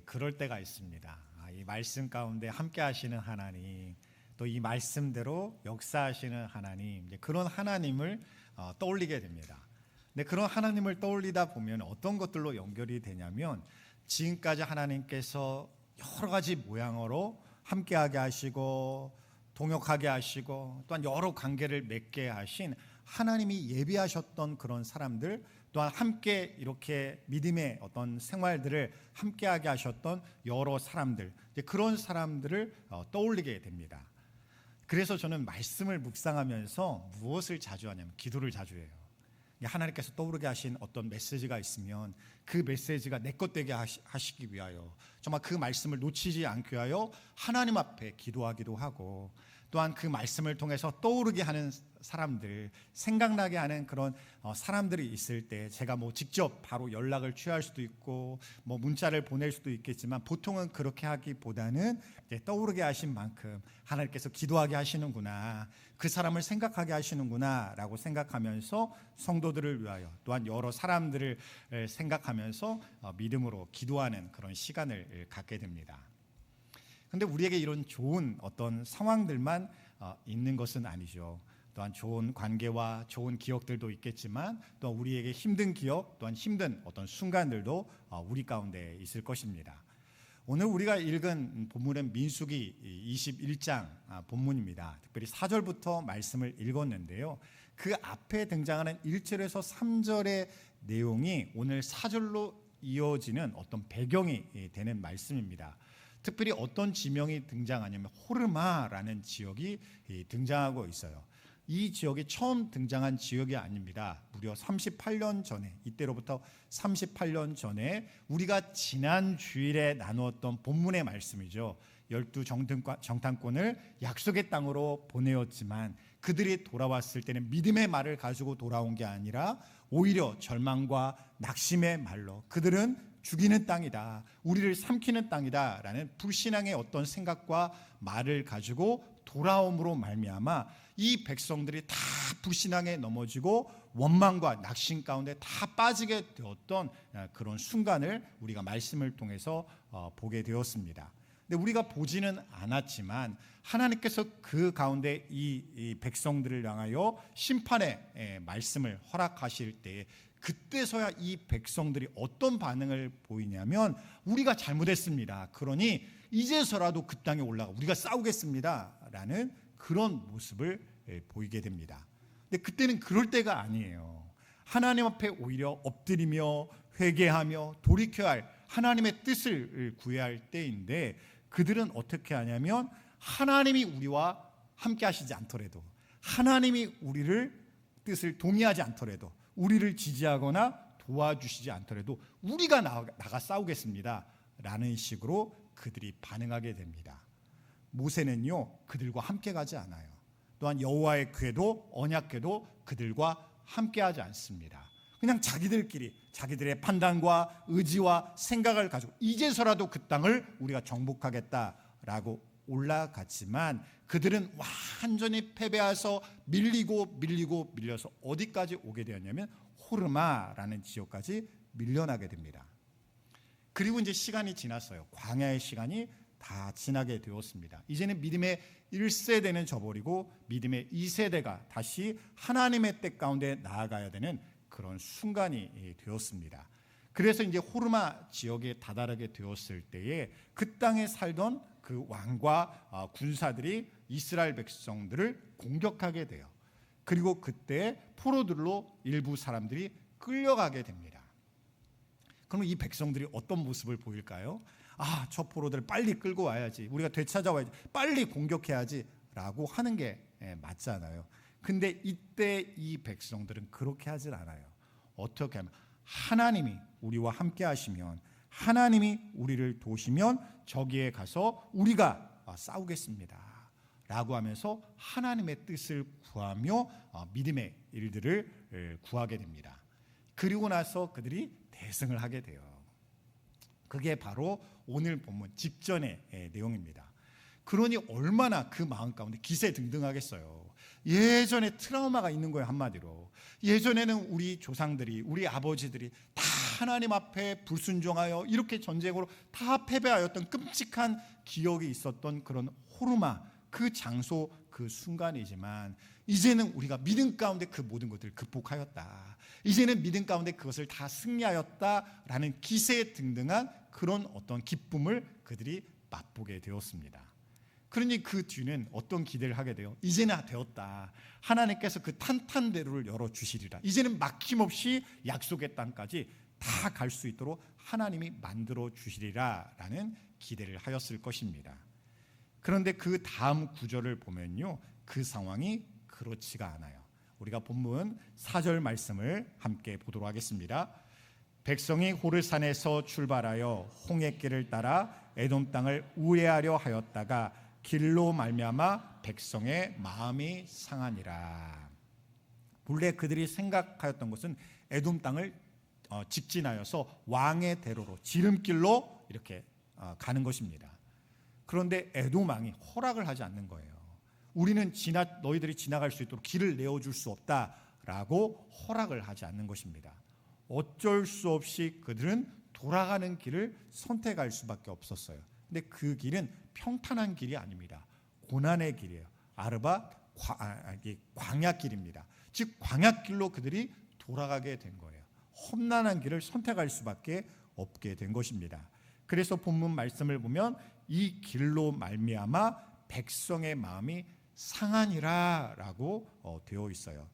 그럴 때가 있습니다. 이 말씀 가운데 함께 하시는 하나님, 또 이 말씀대로 역사하시는 하나님, 이제 그런 하나님을 떠올리게 됩니다. 근데 그런 하나님을 떠올리다 보면 어떤 것들로 연결이 되냐면, 지금까지 하나님께서 여러 가지 모양으로 함께하게 하시고 동역하게 하시고 또한 여러 관계를 맺게 하신 하나님이 예비하셨던 그런 사람들, 또한 함께 이렇게 믿음의 어떤 생활들을 함께하게 하셨던 여러 사람들, 그런 사람들을 떠올리게 됩니다. 그래서 저는 말씀을 묵상하면서 무엇을 자주 하냐면 기도를 자주 해요. 하나님께서 떠오르게 하신 어떤 메시지가 있으면 그 메시지가 내 것 되게 하시기 위하여, 정말 그 말씀을 놓치지 않기 위하여 하나님 앞에 기도하기도 하고, 또한 그 말씀을 통해서 떠오르게 하는 사람들, 생각나게 하는 그런 사람들이 있을 때 제가 직접 바로 연락을 취할 수도 있고 문자를 보낼 수도 있겠지만, 보통은 그렇게 하기보다는 떠오르게 하신 만큼 하나님께서 기도하게 하시는구나, 그 사람을 생각하게 하시는구나 라고 생각하면서 성도들을 위하여, 또한 여러 사람들을 생각하면서 믿음으로 기도하는 그런 시간을 갖게 됩니다. 근데 우리에게 이런 좋은 어떤 상황들만 있는 것은 아니죠. 또한 좋은 관계와 좋은 기억들도 있겠지만, 또 우리에게 힘든 기억, 또한 힘든 어떤 순간들도 우리 가운데 있을 것입니다. 오늘 우리가 읽은 본문은 민수기 21장 본문입니다. 특별히 4절부터 말씀을 읽었는데요, 그 앞에 등장하는 1절에서 3절의 내용이 오늘 4절로 이어지는 어떤 배경이 되는 말씀입니다. 특별히 어떤 지명이 등장하냐면 호르마라는 지역이 등장하고 있어요. 이 지역이 처음 등장한 지역이 아닙니다. 무려 38년 전에, 이때로부터 38년 전에 우리가 지난 주일에 나누었던 본문의 말씀이죠. 12 정탐꾼을 약속의 땅으로 보내었지만 그들이 돌아왔을 때는 믿음의 말을 가지고 돌아온 게 아니라 오히려 절망과 낙심의 말로, 그들은 죽이는 땅이다, 우리를 삼키는 땅이다 라는 불신앙의 어떤 생각과 말을 가지고 돌아옴으로 말미암아 이 백성들이 다 불신앙에 넘어지고 원망과 낙심 가운데 다 빠지게 되었던 그런 순간을 우리가 말씀을 통해서 보게 되었습니다. 근데 우리가 보지는 않았지만 하나님께서 그 가운데 이 백성들을 향하여 심판의 말씀을 허락하실 때에, 그때서야 이 백성들이 어떤 반응을 보이냐면, 우리가 잘못했습니다, 그러니 이제서라도 그 땅에 올라가 우리가 싸우겠습니다 라는 그런 모습을 보이게 됩니다. 근데 그때는 그럴 때가 아니에요. 하나님 앞에 오히려 엎드리며 회개하며 돌이켜야 할, 하나님의 뜻을 구해야 할 때인데, 그들은 어떻게 하냐면 하나님이 우리와 함께 하시지 않더라도, 하나님이 우리를 뜻을 동의하지 않더라도, 우리를 지지하거나 도와주시지 않더라도 우리가 나가 싸우겠습니다 라는 식으로 그들이 반응하게 됩니다. 모세는요, 그들과 함께 가지 않아요. 또한 여호와의 궤도, 언약궤도 그들과 함께 하지 않습니다. 그냥 자기들끼리 자기들의 판단과 의지와 생각을 가지고 이제서라도 그 땅을 우리가 정복하겠다라고 올라갔지만, 그들은 완전히 패배해서 밀려서 어디까지 오게 되었냐면 호르마라는 지역까지 밀려나게 됩니다. 그리고 이제 시간이 지났어요. 광야의 시간이 다 지나게 되었습니다. 이제는 믿음의 1세대는 저버리고 믿음의 2세대가 다시 하나님의 뜻 가운데 나아가야 되는 그런 순간이 되었습니다. 그래서 이제 호르마 지역에 다다르게 되었을 때에 그 땅에 살던 그 왕과 군사들이 이스라엘 백성들을 공격하게 돼요. 그리고 그때 포로들로 일부 사람들이 끌려가게 됩니다. 그럼 이 백성들이 어떤 모습을 보일까요? 저 포로들 빨리 끌고 와야지, 우리가 되찾아와야지, 빨리 공격해야지 라고 하는 게 맞잖아요. 근데 이때 이 백성들은 그렇게 하질 않아요. 어떻게 하면, 하나님이 우리와 함께 하시면, 하나님이 우리를 도우시면 저기에 가서 우리가 싸우겠습니다 라고 하면서 하나님의 뜻을 구하며 믿음의 일들을 구하게 됩니다. 그리고 나서 그들이 대승을 하게 돼요. 그게 바로 오늘 본문 직전의 내용입니다. 그러니 얼마나 그 마음 가운데 기세등등하겠어요. 예전에 트라우마가 있는 거예요. 한마디로 예전에는 우리 조상들이, 우리 아버지들이 다 하나님 앞에 불순종하여 이렇게 전쟁으로 다 패배하였던 끔찍한 기억이 있었던 그런 호르마, 그 장소, 그 순간이지만 이제는 우리가 믿음 가운데 그 모든 것들을 극복하였다, 이제는 믿음 가운데 그것을 다 승리하였다라는 기세 등등한 그런 어떤 기쁨을 그들이 맛보게 되었습니다. 그러니 그 뒤는 어떤 기대를 하게 돼요? 이제는 되었다, 하나님께서 그 탄탄대로를 열어주시리라, 이제는 막힘없이 약속의 땅까지 다 갈 수 있도록 하나님이 만들어 주시리라 라는 기대를 하였을 것입니다. 그런데 그 다음 구절을 보면요, 그 상황이 그렇지가 않아요. 우리가 본문 4절 말씀을 함께 보도록 하겠습니다. 백성이 호르산에서 출발하여 홍해길을 따라 에돔 땅을 우회하려 하였다가 길로 말미암아 백성의 마음이 상하니라. 본래 그들이 생각하였던 것은 에돔 땅을 직진하여서 왕의 대로로 지름길로 이렇게 가는 것입니다. 그런데 에돔 왕이 허락을 하지 않는 거예요. 우리는 너희들이 지나갈 수 있도록 길을 내어줄 수 없다라고 허락을 하지 않는 것입니다. 어쩔 수 없이 그들은 돌아가는 길을 선택할 수밖에 없었어요. 근데 그 길은 평탄한 길이 아닙니다. 고난의 길이에요. 광야길입니다. 즉 광야길로 그들이 돌아가게 된 거예요. 험난한 길을 선택할 수밖에 없게 된 것입니다. 그래서 본문 말씀을 보면 이 길로 말미암아 백성의 마음이 상하니라라고 되어 있어요.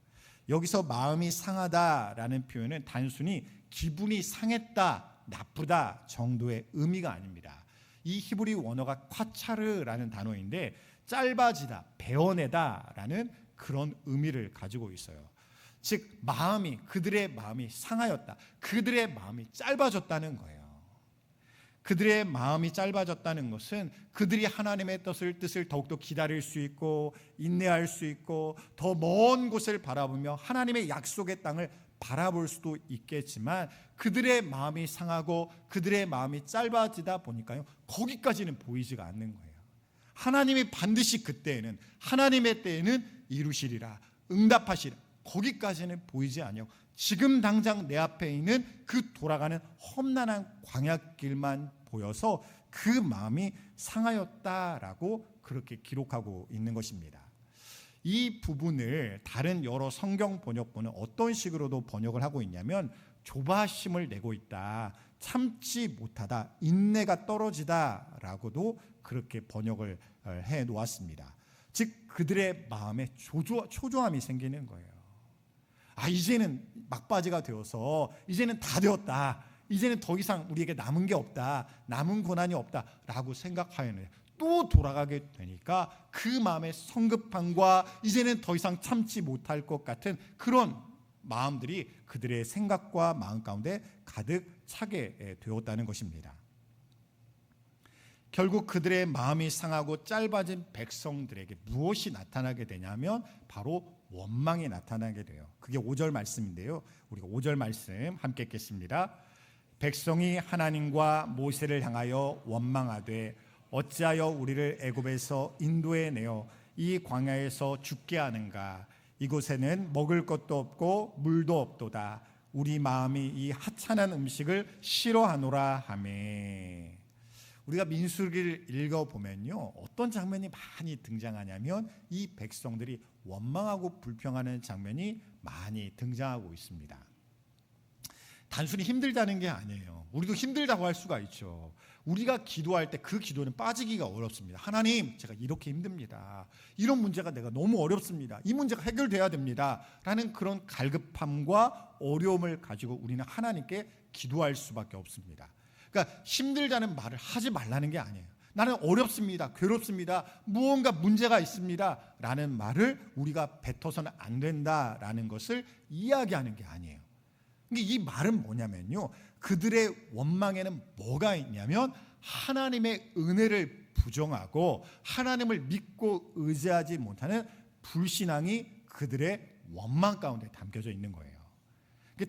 여기서 마음이 상하다라는 표현은 단순히 기분이 상했다, 나쁘다 정도의 의미가 아닙니다. 이 히브리 원어가 콰차르라는 단어인데 짧아지다, 베어내다라는 그런 의미를 가지고 있어요. 즉 그들의 마음이 상하였다, 그들의 마음이 짧아졌다는 거예요. 그들의 마음이 짧아졌다는 것은 그들이 하나님의 뜻을 더욱더 기다릴 수 있고 인내할 수 있고 더 먼 곳을 바라보며 하나님의 약속의 땅을 바라볼 수도 있겠지만 그들의 마음이 상하고 그들의 마음이 짧아지다 보니까요, 거기까지는 보이지가 않는 거예요. 하나님이 반드시 그때에는, 하나님의 때에는 이루시리라, 응답하시리라, 거기까지는 보이지 않아요. 지금 당장 내 앞에 있는 그 돌아가는 험난한 광야길만 보여서 그 마음이 상하였다라고 그렇게 기록하고 있는 것입니다. 이 부분을 다른 여러 성경 번역본은 어떤 식으로도 번역을 하고 있냐면 조바심을 내고 있다, 참지 못하다, 인내가 떨어지다라고도 그렇게 번역을 해 놓았습니다. 즉 그들의 마음에 초조함이 생기는 거예요. 이제는 막바지가 되어서 이제는 다 되었다, 이제는 더 이상 우리에게 남은 게 없다, 남은 고난이 없다라고 생각하였는데 또 돌아가게 되니까 그 마음의 성급함과 이제는 더 이상 참지 못할 것 같은 그런 마음들이 그들의 생각과 마음 가운데 가득 차게 되었다는 것입니다. 결국 그들의 마음이 상하고 짧아진 백성들에게 무엇이 나타나게 되냐면 바로 원망이 나타나게 돼요. 그게 5절 말씀인데요, 우리가 5절 말씀 함께 읽겠습니다. 백성이 하나님과 모세를 향하여 원망하되 어찌하여 우리를 애굽에서 인도해 내어 이 광야에서 죽게 하는가? 이곳에는 먹을 것도 없고 물도 없도다. 우리 마음이 이 하찮은 음식을 싫어하노라 하매. 우리가 민수기를 읽어보면요, 어떤 장면이 많이 등장하냐면 이 백성들이 원망하고 불평하는 장면이 많이 등장하고 있습니다. 단순히 힘들다는 게 아니에요. 우리도 힘들다고 할 수가 있죠. 우리가 기도할 때 그 기도는 빠지기가 어렵습니다. 하나님, 제가 이렇게 힘듭니다. 이런 문제가 내가 너무 어렵습니다. 이 문제가 해결돼야 됩니다. 라는 그런 갈급함과 어려움을 가지고 우리는 하나님께 기도할 수밖에 없습니다. 그러니까 힘들다는 말을 하지 말라는 게 아니에요. 나는 어렵습니다, 괴롭습니다, 무언가 문제가 있습니다 라는 말을 우리가 뱉어서는 안 된다라는 것을 이야기하는 게 아니에요. 이 말은 뭐냐면요, 그들의 원망에는 뭐가 있냐면 하나님의 은혜를 부정하고 하나님을 믿고 의지하지 못하는 불신앙이 그들의 원망 가운데 담겨져 있는 거예요.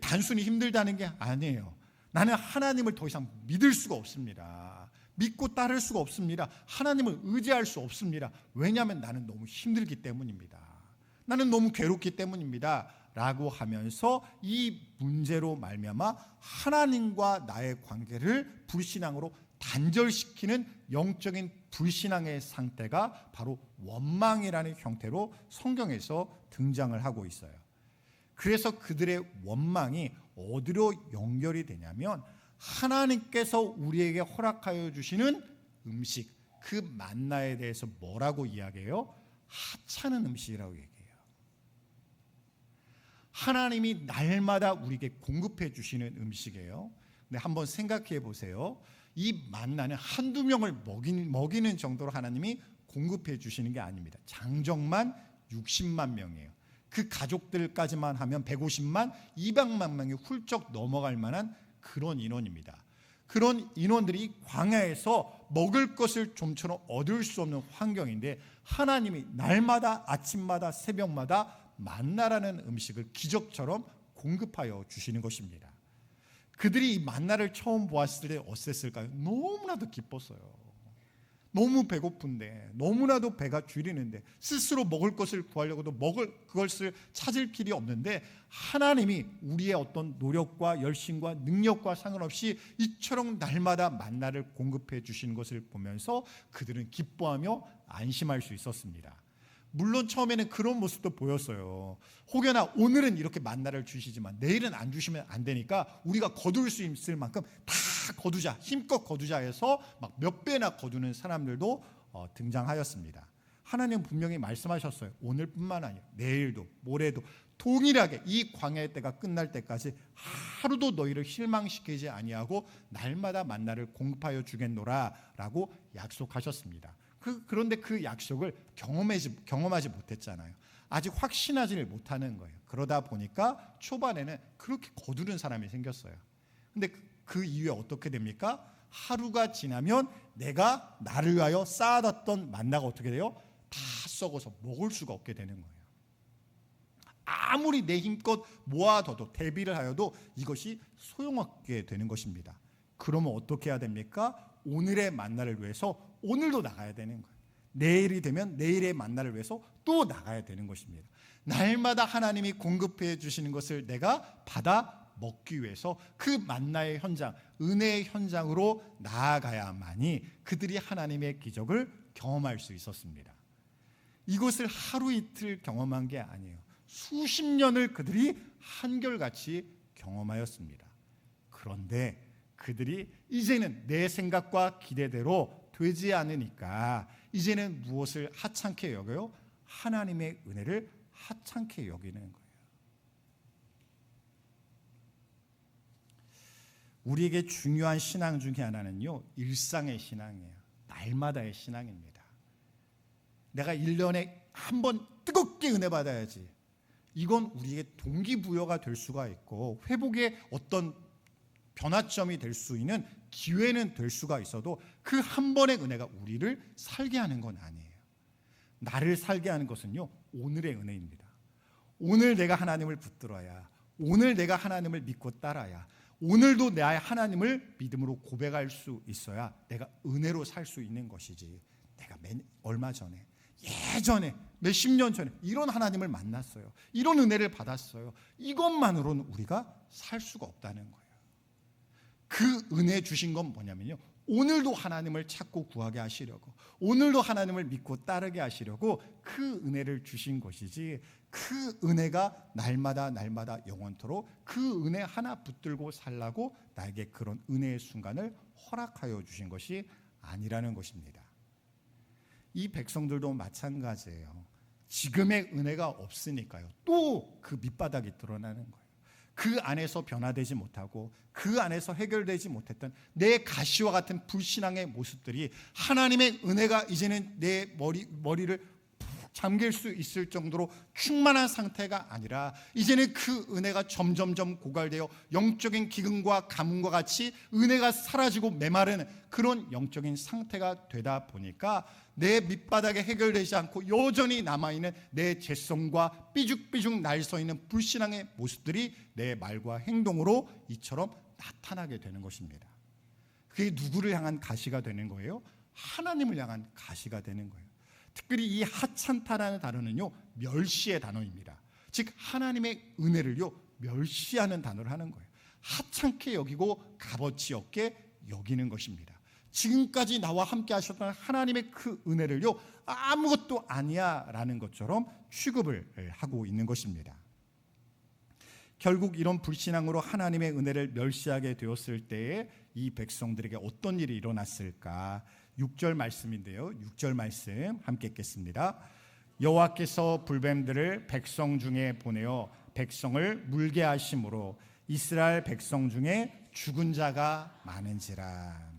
단순히 힘들다는 게 아니에요. 나는 하나님을 더 이상 믿을 수가 없습니다. 믿고 따를 수가 없습니다. 하나님을 의지할 수 없습니다. 왜냐하면 나는 너무 힘들기 때문입니다. 나는 너무 괴롭기 때문입니다 라고 하면서 이 문제로 말미암아 하나님과 나의 관계를 불신앙으로 단절시키는 영적인 불신앙의 상태가 바로 원망이라는 형태로 성경에서 등장을 하고 있어요. 그래서 그들의 원망이 어디로 연결이 되냐면 하나님께서 우리에게 허락하여 주시는 음식, 그 만나에 대해서 뭐라고 이야기해요? 하찮은 음식이라고 얘기해요. 하나님이 날마다 우리에게 공급해 주시는 음식이에요. 근데 한번 생각해 보세요. 이 만나는 한두 명을 먹이는 정도로 하나님이 공급해 주시는 게 아닙니다. 장정만 60만 명이에요. 그 가족들까지만 하면 150만, 200만 명이 훌쩍 넘어갈 만한 그런 인원입니다. 그런 인원들이 광야에서 먹을 것을 좀처럼 얻을 수 없는 환경인데 하나님이 날마다 아침마다 새벽마다 만나라는 음식을 기적처럼 공급하여 주시는 것입니다. 그들이 이 만나를 처음 보았을 때 어땠을까요? 너무나도 기뻤어요. 너무 배고픈데, 너무나도 배가 줄이는데, 스스로 먹을 것을 구하려고도 먹을 그것을 찾을 길이 없는데 하나님이 우리의 어떤 노력과 열심과 능력과 상관없이 이처럼 날마다 만나를 공급해 주시는 것을 보면서 그들은 기뻐하며 안심할 수 있었습니다. 물론 처음에는 그런 모습도 보였어요. 혹여나 오늘은 이렇게 만나를 주시지만 내일은 안 주시면 안 되니까 우리가 거둘 수 있을 만큼 다 거두자, 힘껏 거두자 해서 막 몇 배나 거두는 사람들도 등장하였습니다. 하나님 분명히 말씀하셨어요. 오늘뿐만 아니라 내일도 모레도 동일하게 이 광야의 때가 끝날 때까지 하루도 너희를 실망시키지 아니하고 날마다 만나를 공급하여 주겠노라 라고 약속하셨습니다. 그런데 그 약속을 경험하지 못했잖아요. 아직 확신하지를 못하는 거예요. 그러다 보니까 초반에는 그렇게 거두는 사람이 생겼어요. 근데 그 이후에 어떻게 됩니까? 하루가 지나면 내가 나를 위하여 쌓아뒀던 만나가 어떻게 돼요? 다 썩어서 먹을 수가 없게 되는 거예요. 아무리 내 힘껏 모아둬도 대비를 하여도 이것이 소용없게 되는 것입니다. 그러면 어떻게 해야 됩니까? 오늘의 만나를 위해서 오늘도 나가야 되는 거예요. 내일이 되면 내일의 만나를 위해서 또 나가야 되는 것입니다. 날마다 하나님이 공급해 주시는 것을 내가 받아 먹기 위해서 그 만나의 현장, 은혜의 현장으로 나아가야만이 그들이 하나님의 기적을 경험할 수 있었습니다. 이것을 하루 이틀 경험한 게 아니에요. 수십 년을 그들이 한결같이 경험하였습니다. 그런데 그들이 이제는 내 생각과 기대대로 되지 않으니까 이제는 무엇을 하찮게 여겨요? 하나님의 은혜를 하찮게 여기는 거예요. 우리에게 중요한 신앙 중에 하나는요, 일상의 신앙이에요. 날마다의 신앙입니다. 내가 1년에 한 번 뜨겁게 은혜 받아야지. 이건 우리에게 동기부여가 될 수가 있고 회복의 어떤 변화점이 될 수 있는 기회는 될 수가 있어도 그 한 번의 은혜가 우리를 살게 하는 건 아니에요. 나를 살게 하는 것은요, 오늘의 은혜입니다. 오늘 내가 하나님을 붙들어야, 오늘 내가 하나님을 믿고 따라야, 오늘도 나의 하나님을 믿음으로 고백할 수 있어야 내가 은혜로 살 수 있는 것이지. 내가 얼마 전에, 예전에, 몇십 년 전에 이런 하나님을 만났어요. 이런 은혜를 받았어요. 이것만으로는 우리가 살 수가 없다는 거예요. 그 은혜 주신 건 뭐냐면요, 오늘도 하나님을 찾고 구하게 하시려고, 오늘도 하나님을 믿고 따르게 하시려고 그 은혜를 주신 것이지, 그 은혜가 날마다 영원토록 그 은혜 하나 붙들고 살라고 나에게 그런 은혜의 순간을 허락하여 주신 것이 아니라는 것입니다. 이 백성들도 마찬가지예요. 지금의 은혜가 없으니까요, 또 그 밑바닥이 드러나는 거예요. 그 안에서 변화되지 못하고 그 안에서 해결되지 못했던 내 가시와 같은 불신앙의 모습들이 하나님의 은혜가 이제는 내 머리를 푹 잠길 수 있을 정도로 충만한 상태가 아니라 이제는 그 은혜가 점점점 고갈되어 영적인 기근과 가뭄과 같이 은혜가 사라지고 메마르는 그런 영적인 상태가 되다 보니까 내 밑바닥에 해결되지 않고 여전히 남아있는 내 죄성과 삐죽삐죽 날서있는 불신앙의 모습들이 내 말과 행동으로 이처럼 나타나게 되는 것입니다. 그게 누구를 향한 가시가 되는 거예요? 하나님을 향한 가시가 되는 거예요. 특별히 이 하찮다라는 단어는요, 멸시의 단어입니다. 즉 하나님의 은혜를요 멸시하는 단어를 하는 거예요. 하찮게 여기고 값어치 없게 여기는 것입니다. 지금까지 나와 함께 하셨던 하나님의 그 은혜를요 아무것도 아니야 라는 것처럼 취급을 하고 있는 것입니다. 결국 이런 불신앙으로 하나님의 은혜를 멸시하게 되었을 때에 이 백성들에게 어떤 일이 일어났을까? 6절 말씀인데요. 6절 말씀 함께 읽겠습니다. 여호와께서 불뱀들을 백성 중에 보내어 백성을 물게 하심으로 이스라엘 백성 중에 죽은 자가 많은지라.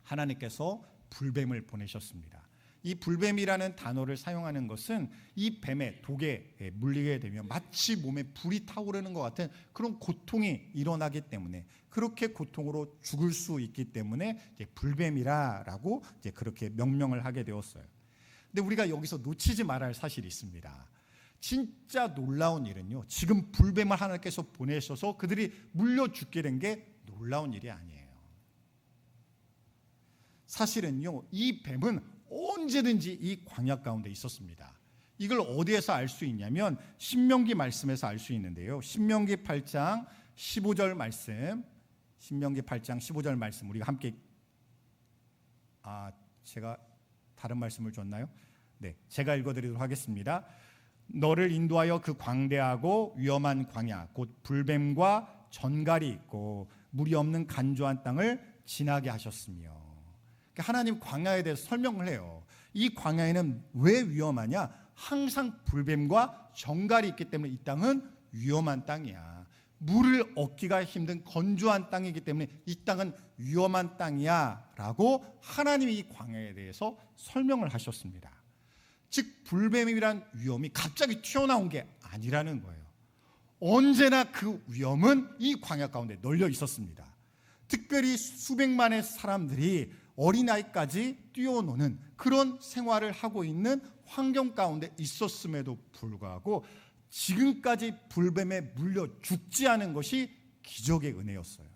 하나님께서 불뱀을 보내셨습니다. 이 불뱀이라는 단어를 사용하는 것은 이 뱀의 독에 물리게 되면 마치 몸에 불이 타오르는 것 같은 그런 고통이 일어나기 때문에, 그렇게 고통으로 죽을 수 있기 때문에 이제 불뱀이라고 이제 그렇게 명명을 하게 되었어요. 근데 우리가 여기서 놓치지 말아야 할 사실이 있습니다. 진짜 놀라운 일은요, 지금 불뱀을 하나님께서 보내셔서 그들이 물려 죽게 된 게 놀라운 일이 아니에요. 사실은요, 이 뱀은 언제든지 이 광야 가운데 있었습니다. 이걸 어디에서 알 수 있냐면 신명기 말씀에서 알 수 있는데요. 신명기 8장 15절 말씀, 신명기 8장 15절 말씀 우리가 함께 제가 다른 말씀을 줬나요? 네, 제가 읽어드리도록 하겠습니다. 너를 인도하여 그 광대하고 위험한 광야 곧 불뱀과 전갈이 있고 물이 없는 간조한 땅을 지나게 하셨으며. 하나님 광야에 대해서 설명을 해요. 이 광야에는 왜 위험하냐? 항상 불뱀과 전갈이 있기 때문에 이 땅은 위험한 땅이야. 물을 얻기가 힘든 건조한 땅이기 때문에 이 땅은 위험한 땅이야 라고 하나님이 이 광야에 대해서 설명을 하셨습니다. 즉 불뱀이란 위험이 갑자기 튀어나온 게 아니라는 거예요. 언제나 그 위험은 이 광야 가운데 널려 있었습니다. 특별히 수백만의 사람들이 어린아이까지 뛰어노는 그런 생활을 하고 있는 환경 가운데 있었음에도 불구하고 지금까지 불뱀에 물려 죽지 않은 것이 기적의 은혜였어요.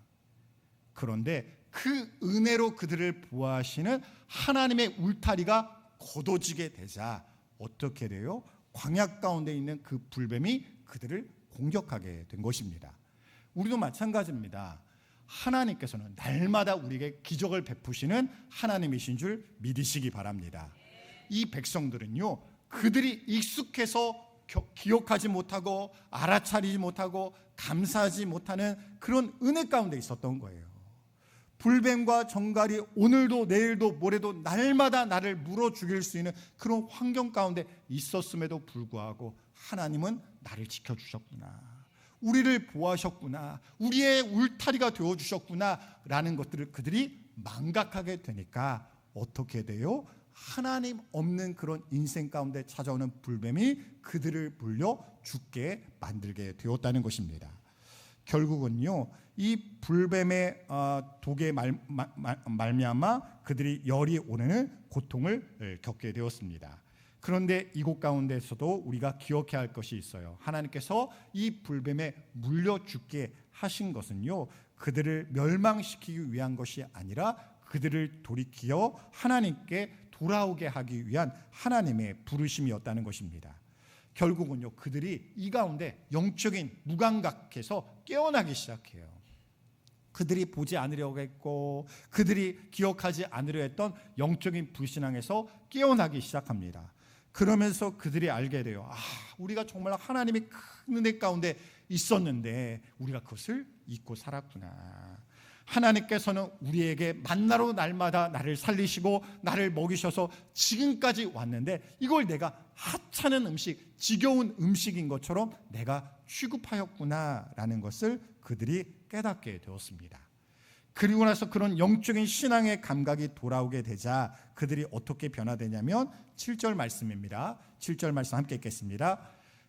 그런데 그 은혜로 그들을 보호하시는 하나님의 울타리가 걷어지게 되자 어떻게 돼요? 광야 가운데 있는 그 불뱀이 그들을 공격하게 된 것입니다. 우리도 마찬가지입니다. 하나님께서는 날마다 우리에게 기적을 베푸시는 하나님이신 줄 믿으시기 바랍니다. 이 백성들은요, 그들이 익숙해서 기억하지 못하고 알아차리지 못하고 감사하지 못하는 그런 은혜 가운데 있었던 거예요. 불뱀과 전갈이 오늘도 내일도 모레도 날마다 나를 물어 죽일 수 있는 그런 환경 가운데 있었음에도 불구하고 하나님은 나를 지켜주셨구나, 우리를 보호하셨구나, 우리의 울타리가 되어주셨구나 라는 것들을 그들이 망각하게 되니까 어떻게 돼요? 하나님 없는 그런 인생 가운데 찾아오는 불뱀이 그들을 물려 죽게 만들게 되었다는 것입니다. 결국은요, 이 불뱀의 독에 말미암아 그들이 열이 오르는 고통을 겪게 되었습니다. 그런데 이곳 가운데서도 우리가 기억해야 할 것이 있어요. 하나님께서 이 불뱀에 물려 죽게 하신 것은요, 그들을 멸망시키기 위한 것이 아니라 그들을 돌이켜 하나님께 돌아오게 하기 위한 하나님의 부르심이었다는 것입니다. 결국은요, 그들이 이 가운데 영적인 무감각해서 깨어나기 시작해요. 그들이 보지 않으려고 했고 그들이 기억하지 않으려 했던 영적인 불신앙에서 깨어나기 시작합니다. 그러면서 그들이 알게 돼요. 우리가 정말 하나님의 큰 은혜 가운데 있었는데 우리가 그것을 잊고 살았구나. 하나님께서는 우리에게 만나로 날마다 나를 살리시고 나를 먹이셔서 지금까지 왔는데 이걸 내가 하찮은 음식, 지겨운 음식인 것처럼 내가 취급하였구나라는 것을 그들이 깨닫게 되었습니다. 그리고 나서 그런 영적인 신앙의 감각이 돌아오게 되자 그들이 어떻게 변화되냐면 7절 말씀입니다. 7절 말씀 함께 읽겠습니다.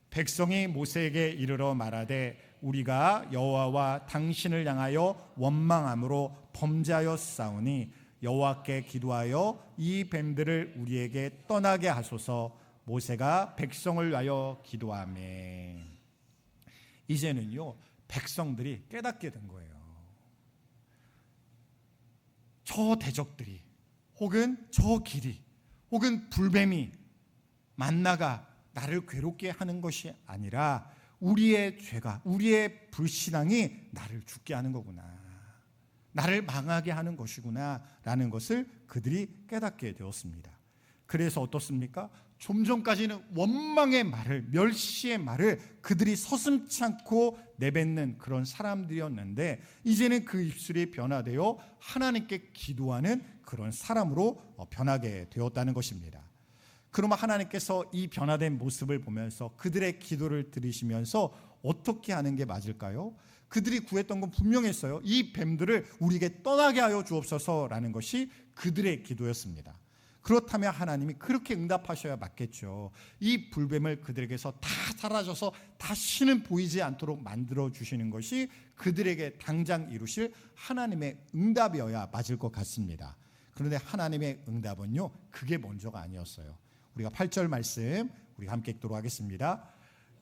백성이 모세에게 이르러 말하되 우리가 여호와와 당신을 향하여 원망함으로 범죄하여 싸우니 여호와께 기도하여 이 뱀들을 우리에게 떠나게 하소서. 모세가 백성을 위하여 기도하며. 이제는요, 백성들이 깨닫게 된 거예요. 저 대적들이 혹은 저 길이 혹은 불뱀이 만나가 나를 괴롭게 하는 것이 아니라 우리의 죄가, 우리의 불신앙이 나를 죽게 하는 거구나, 나를 망하게 하는 것이구나 라는 것을 그들이 깨닫게 되었습니다. 그래서 어떻습니까? 좀 전까지는 원망의 말을, 멸시의 말을 그들이 서슴지 않고 내뱉는 그런 사람들이었는데 이제는 그 입술이 변화되어 하나님께 기도하는 그런 사람으로 변하게 되었다는 것입니다. 그러면 하나님께서 이 변화된 모습을 보면서 그들의 기도를 들으시면서 어떻게 하는 게 맞을까요? 그들이 구했던 건 분명했어요. 이 뱀들을 우리에게 떠나게 하여 주옵소서라는 것이 그들의 기도였습니다. 그렇다면 하나님이 그렇게 응답하셔야 맞겠죠. 이 불뱀을 그들에게서 다 사라져서 다시는 보이지 않도록 만들어 주시는 것이 그들에게 당장 이루실 하나님의 응답이어야 맞을 것 같습니다. 그런데 하나님의 응답은요, 그게 먼저가 아니었어요. 우리가 8절 말씀 우리가 함께 읽도록 하겠습니다.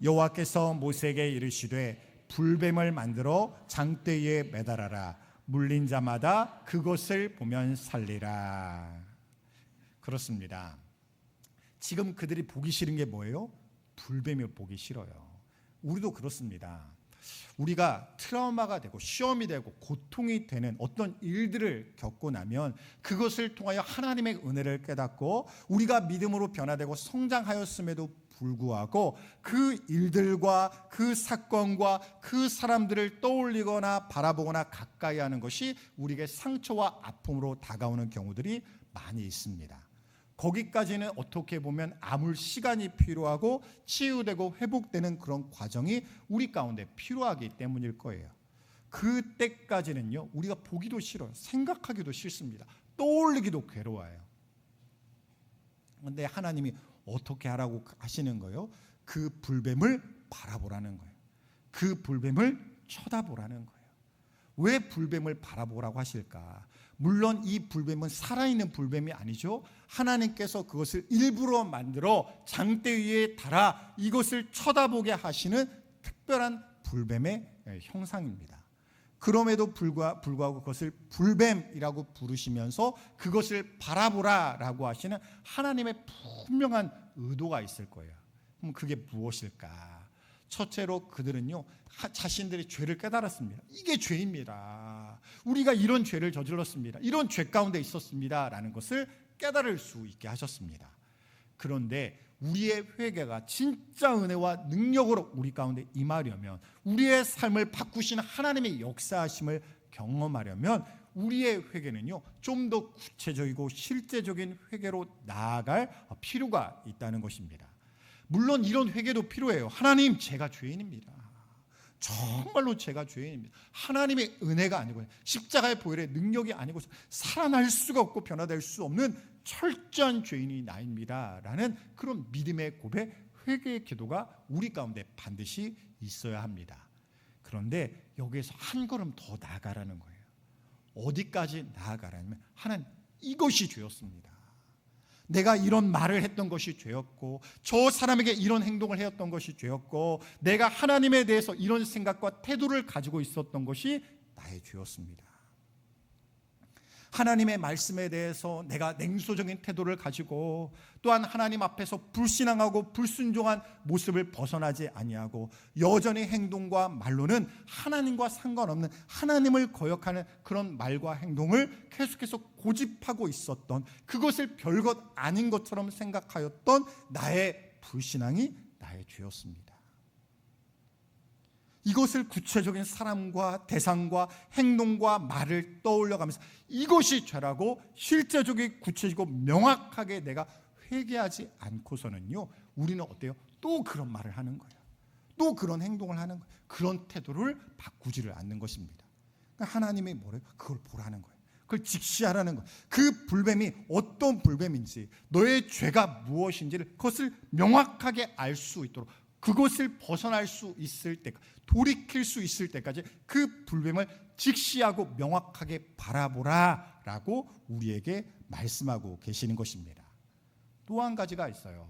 여호와께서 모세에게 이르시되 불뱀을 만들어 장대 위에 매달아라. 물린 자마다 그것을 보면 살리라. 그렇습니다. 지금 그들이 보기 싫은 게 뭐예요? 불뱀이 보기 싫어요. 우리도 그렇습니다. 우리가 트라우마가 되고 시험이 되고 고통이 되는 어떤 일들을 겪고 나면 그것을 통하여 하나님의 은혜를 깨닫고 우리가 믿음으로 변화되고 성장하였음에도 불구하고 그 일들과 그 사건과 그 사람들을 떠올리거나 바라보거나 가까이 하는 것이 우리에게 상처와 아픔으로 다가오는 경우들이 많이 있습니다. 거기까지는 어떻게 보면 아물 시간이 필요하고 치유되고 회복되는 그런 과정이 우리 가운데 필요하기 때문일 거예요. 그때까지는요, 우리가 보기도 싫어요. 생각하기도 싫습니다. 떠올리기도 괴로워요. 그런데 하나님이 어떻게 하라고 하시는 거예요? 그 불뱀을 바라보라는 거예요. 그 불뱀을 쳐다보라는 거예요. 왜 불뱀을 바라보라고 하실까? 물론 이 불뱀은 살아있는 불뱀이 아니죠. 하나님께서 그것을 일부러 만들어 장대 위에 달아 이것을 쳐다보게 하시는 특별한 불뱀의 형상입니다. 그럼에도 불구하고 그것을 불뱀이라고 부르시면서 그것을 바라보라라고 하시는 하나님의 분명한 의도가 있을 거예요. 그럼 그게 무엇일까? 첫째로 그들은요, 자신들의 죄를 깨달았습니다. 이게 죄입니다. 우리가 이런 죄를 저질렀습니다. 이런 죄 가운데 있었습니다. 라는 것을 깨달을 수 있게 하셨습니다. 그런데 우리의 회개가 진짜 은혜와 능력으로 우리 가운데 임하려면, 우리의 삶을 바꾸시는 하나님의 역사하심을 경험하려면 우리의 회개는요, 좀 더 구체적이고 실제적인 회개로 나아갈 필요가 있다는 것입니다. 물론 이런 회개도 필요해요. 하나님, 제가 죄인입니다. 정말로 제가 죄인입니다. 하나님의 은혜가 아니고 십자가의 보혈의 능력이 아니고 살아날 수가 없고 변화될 수 없는 철저한 죄인이 나입니다 라는 그런 믿음의 고백, 회개의 기도가 우리 가운데 반드시 있어야 합니다. 그런데 여기에서 한 걸음 더 나아가라는 거예요. 어디까지 나아가라면, 하나님, 이것이 죄였습니다. 내가 이런 말을 했던 것이 죄였고, 저 사람에게 이런 행동을 해왔던 것이 죄였고, 내가 하나님에 대해서 이런 생각과 태도를 가지고 있었던 것이 나의 죄였습니다. 하나님의 말씀에 대해서 내가 냉소적인 태도를 가지고, 또한 하나님 앞에서 불신앙하고 불순종한 모습을 벗어나지 아니하고 여전히 행동과 말로는 하나님과 상관없는, 하나님을 거역하는 그런 말과 행동을 계속해서 고집하고 있었던, 그것을 별것 아닌 것처럼 생각하였던 나의 불신앙이 나의 죄였습니다. 이것을 구체적인 사람과 대상과 행동과 말을 떠올려가면서 이것이 죄라고 실제적이고 구체적이고 명확하게 내가 회개하지 않고서는요, 우리는 어때요? 또 그런 말을 하는 거예요. 또 그런 행동을 하는 거예요. 그런 태도를 바꾸지를 않는 것입니다. 그러니까 하나님이 뭐래요? 그걸 보라는 거예요. 그걸 직시하라는 거예요. 그 불뱀이 어떤 불뱀인지, 너의 죄가 무엇인지를 그것을 명확하게 알 수 있도록, 그것을 벗어날 수 있을 때, 돌이킬 수 있을 때까지 그 불뱀을 직시하고 명확하게 바라보라라고 우리에게 말씀하고 계시는 것입니다. 또 한 가지가 있어요.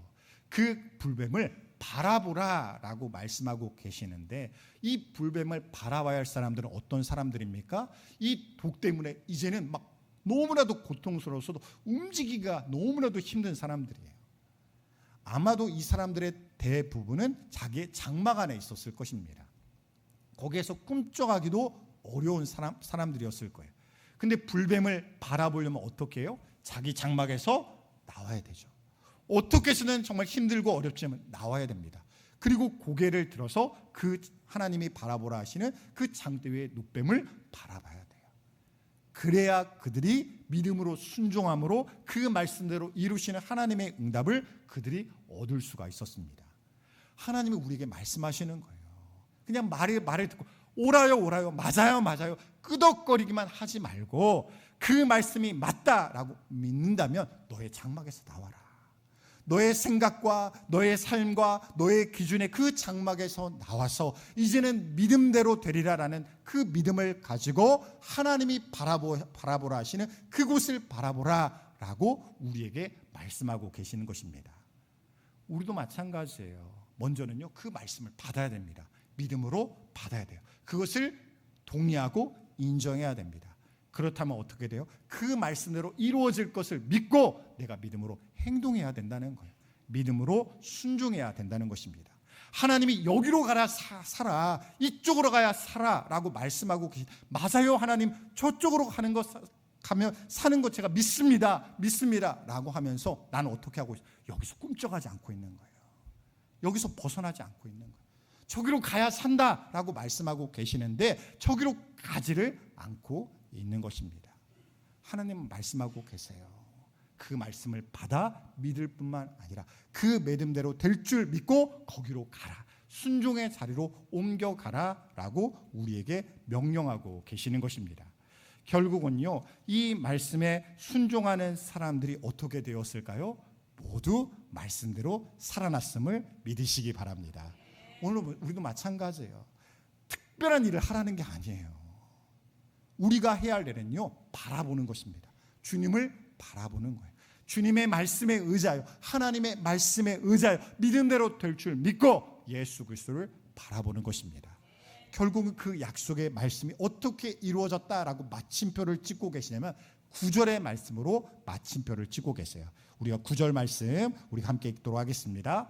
그 불뱀을 바라보라라고 말씀하고 계시는데, 이 불뱀을 바라봐야 할 사람들은 어떤 사람들입니까? 이 독 때문에 이제는 막 너무나도 고통스러워서도 움직이기가 너무나도 힘든 사람들이에요. 아마도 이 사람들의 대부분은 자기의 장막 안에 있었을 것입니다. 거기에서 꿈쩍하기도 어려운 사람들이었을 거예요. 근데 불뱀을 바라보려면 어떻게 해요? 자기 장막에서 나와야 되죠. 어떻게 해서는 정말 힘들고 어렵지만 나와야 됩니다. 그리고 고개를 들어서 그 하나님이 바라보라 하시는 그 장대 위의 놋뱀을 바라봐야 돼요. 그래야 그들이 믿음으로 순종함으로 그 말씀대로 이루시는 하나님의 응답을 그들이 얻을 수가 있었습니다. 하나님이 우리에게 말씀하시는 거예요. 그냥 말을 듣고 오라요 맞아요 끄덕거리기만 하지 말고 그 말씀이 맞다라고 믿는다면 너의 장막에서 나와라. 너의 생각과 너의 삶과 너의 기준의 그 장막에서 나와서 이제는 믿음대로 되리라라는 그 믿음을 가지고 하나님이 바라보라 하시는 그곳을 바라보라라고 우리에게 말씀하고 계시는 것입니다. 우리도 마찬가지예요. 먼저는요, 그 말씀을 받아야 됩니다. 믿음으로 받아야 돼요. 그것을 동의하고 인정해야 됩니다. 그렇다면 어떻게 돼요? 그 말씀대로 이루어질 것을 믿고 내가 믿음으로 행동해야 된다는 거예요. 믿음으로 순종해야 된다는 것입니다. 하나님이 여기로 가라 살아, 이쪽으로 가야 살아라고 말씀하고 맞아요 하나님, 저쪽으로 가면 사는 것 제가 믿습니다라고 하면서 나는 어떻게 하고 있어요? 여기서 꿈쩍하지 않고 있는 거예요. 여기서 벗어나지 않고 있는 거예요. 저기로 가야 산다라고 말씀하고 계시는데 저기로 가지를 않고 있는 것입니다. 하나님은 말씀하고 계세요. 그 말씀을 받아 믿을 뿐만 아니라 그 믿음대로 될 줄 믿고 거기로 가라, 순종의 자리로 옮겨가라라고 우리에게 명령하고 계시는 것입니다. 결국은요, 이 말씀에 순종하는 사람들이 어떻게 되었을까요? 모두 말씀대로 살아났음을 믿으시기 바랍니다. 오늘 우리도 마찬가지예요. 특별한 일을 하라는 게 아니에요. 우리가 해야 할 일은요, 바라보는 것입니다. 주님을 바라보는 거예요. 주님의 말씀에 의지하여, 하나님의 말씀에 의지하여 믿음대로 될 줄 믿고 예수 그리스도를 바라보는 것입니다. 결국은 그 약속의 말씀이 어떻게 이루어졌다라고 마침표를 찍고 계시냐면 9절의 말씀으로 마침표를 찍고 계세요. 우리가 9절 말씀 우리 함께 읽도록 하겠습니다.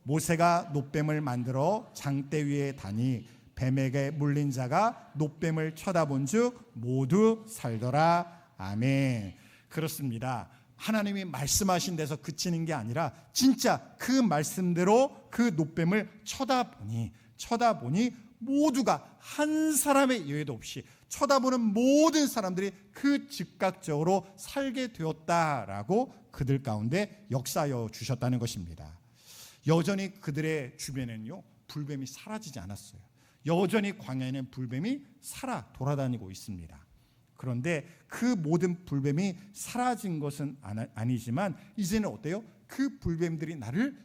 모세가 놋뱀을 만들어 장대 위에 다니 뱀에게 물린 자가 놋뱀을 쳐다본즉 모두 살더라. 아멘. 그렇습니다. 하나님이 말씀하신 데서 그치는 게 아니라 진짜 그 말씀대로 그 놋뱀을 쳐다보니 모두가 한 사람의 예외도 없이 쳐다보는 모든 사람들이 그 즉각적으로 살게 되었다라고 그들 가운데 역사하여 주셨다는 것입니다. 여전히 그들의 주변에는요, 불뱀이 사라지지 않았어요. 여전히 광야에는 불뱀이 살아 돌아다니고 있습니다. 그런데 그 모든 불뱀이 사라진 것은 아니지만 이제는 어때요? 그 불뱀들이 나를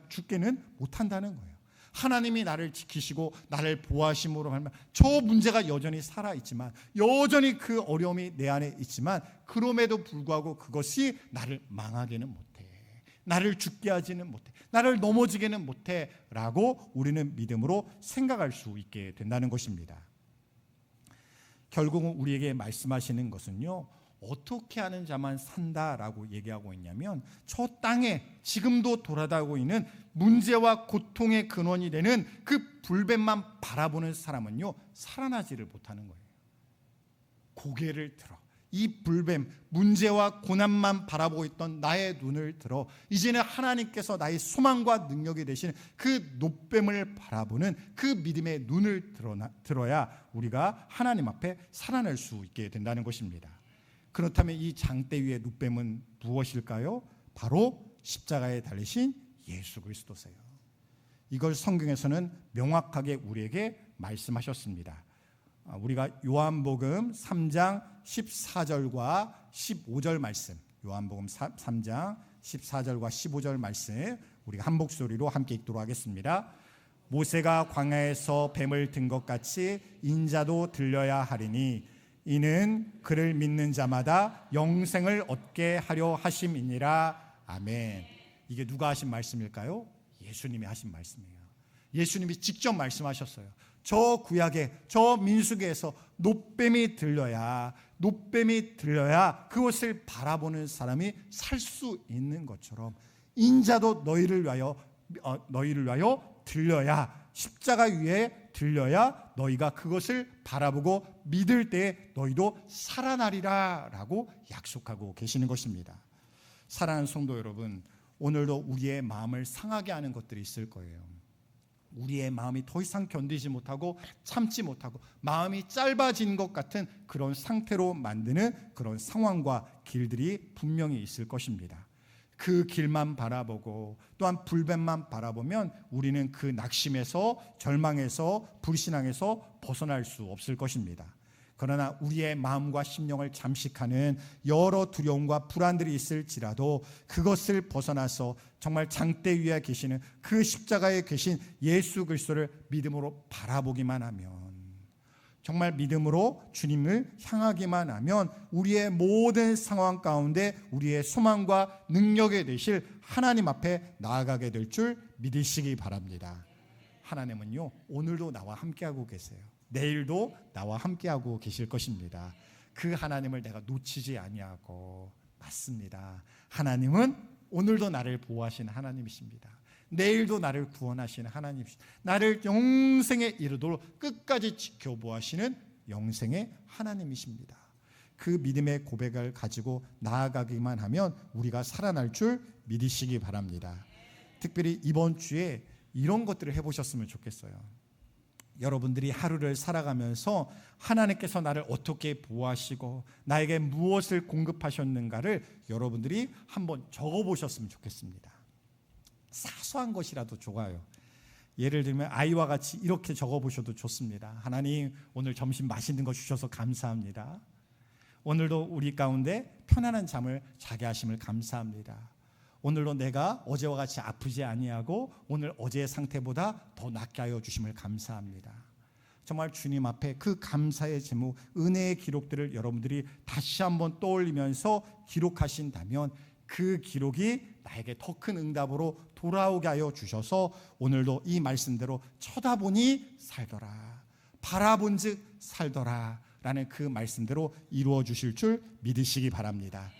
죽게는 못한다는 거예요. 하나님이 나를 지키시고 나를 보호하심으로 하면 저 문제가 여전히 살아있지만, 여전히 그 어려움이 내 안에 있지만, 그럼에도 불구하고 그것이 나를 망하게는 못해, 나를 죽게 하지는 못해, 나를 넘어지게는 못해 라고 우리는 믿음으로 생각할 수 있게 된다는 것입니다. 결국은 우리에게 말씀하시는 것은요, 어떻게 하는 자만 산다라고 얘기하고 있냐면 저 땅에 지금도 돌아다니고 있는 문제와 고통의 근원이 되는 그 불뱀만 바라보는 사람은요, 살아나지를 못하는 거예요. 고개를 들어 이 불뱀, 문제와 고난만 바라보고 있던 나의 눈을 들어 이제는 하나님께서 나의 소망과 능력이 되시는 그 놋뱀을 바라보는 그 믿음의 눈을 들어야 우리가 하나님 앞에 살아날 수 있게 된다는 것입니다. 그렇다면 이 장대 위의 놋뱀은 무엇일까요? 바로 십자가에 달리신 예수 그리스도세요. 이걸 성경에서는 명확하게 우리에게 말씀하셨습니다. 우리가 요한복음 3장 14절과 15절 말씀, 요한복음 3장 14절과 15절 말씀 우리가 한 목소리로 함께 읽도록 하겠습니다. 모세가 광야에서 뱀을 든 것 같이 인자도 들려야 하리니 이는 그를 믿는 자마다 영생을 얻게 하려 하심이니라. 아멘. 이게 누가 하신 말씀일까요? 예수님이 하신 말씀이에요. 예수님이 직접 말씀하셨어요. 저 구약에, 저 민수기에서 놋뱀이 들려야 그것을 바라보는 사람이 살 수 있는 것처럼 인자도 너희를 위하여 들려야, 십자가 위에 들려야 너희가 그것을 바라보고 믿을 때에 너희도 살아나리라 라고 약속하고 계시는 것입니다. 사랑하는 성도 여러분, 오늘도 우리의 마음을 상하게 하는 것들이 있을 거예요. 우리의 마음이 더 이상 견디지 못하고 참지 못하고 마음이 짧아진 것 같은 그런 상태로 만드는 그런 상황과 길들이 분명히 있을 것입니다. 그 길만 바라보고 또한 불변만 바라보면 우리는 그 낙심에서, 절망에서, 불신앙에서 벗어날 수 없을 것입니다. 그러나 우리의 마음과 심령을 잠식하는 여러 두려움과 불안들이 있을지라도 그것을 벗어나서 정말 장대 위에 계시는 그 십자가에 계신 예수 그리스도를 믿음으로 바라보기만 하면, 정말 믿음으로 주님을 향하기만 하면 우리의 모든 상황 가운데 우리의 소망과 능력이 되실 하나님 앞에 나아가게 될 줄 믿으시기 바랍니다. 하나님은요, 오늘도 나와 함께하고 계세요. 내일도 나와 함께하고 계실 것입니다. 그 하나님을 내가 놓치지 아니하고, 맞습니다. 하나님은 오늘도 나를 보호하시는 하나님이십니다. 내일도 나를 구원하시는 하나님이십니다. 나를 영생에 이르도록 끝까지 지켜보시는 영생의 하나님이십니다. 그 믿음의 고백을 가지고 나아가기만 하면 우리가 살아날 줄 믿으시기 바랍니다. 특별히 이번 주에 이런 것들을 해보셨으면 좋겠어요. 여러분들이 하루를 살아가면서 하나님께서 나를 어떻게 보호하시고 나에게 무엇을 공급하셨는가를 여러분들이 한번 적어보셨으면 좋겠습니다. 사소한 것이라도 좋아요. 예를 들면 아이와 같이 이렇게 적어보셔도 좋습니다. 하나님, 오늘 점심 맛있는 거 주셔서 감사합니다. 오늘도 우리 가운데 편안한 잠을 자게 하심을 감사합니다. 오늘도 내가 어제와 같이 아프지 아니하고 오늘 어제의 상태보다 더 낫게 하여 주심을 감사합니다. 정말 주님 앞에 그 감사의 제목, 은혜의 기록들을 여러분들이 다시 한번 떠올리면서 기록하신다면 그 기록이 나에게 더 큰 응답으로 돌아오게 하여 주셔서 오늘도 이 말씀대로 쳐다보니 살더라, 바라본즉 살더라 라는 그 말씀대로 이루어 주실 줄 믿으시기 바랍니다.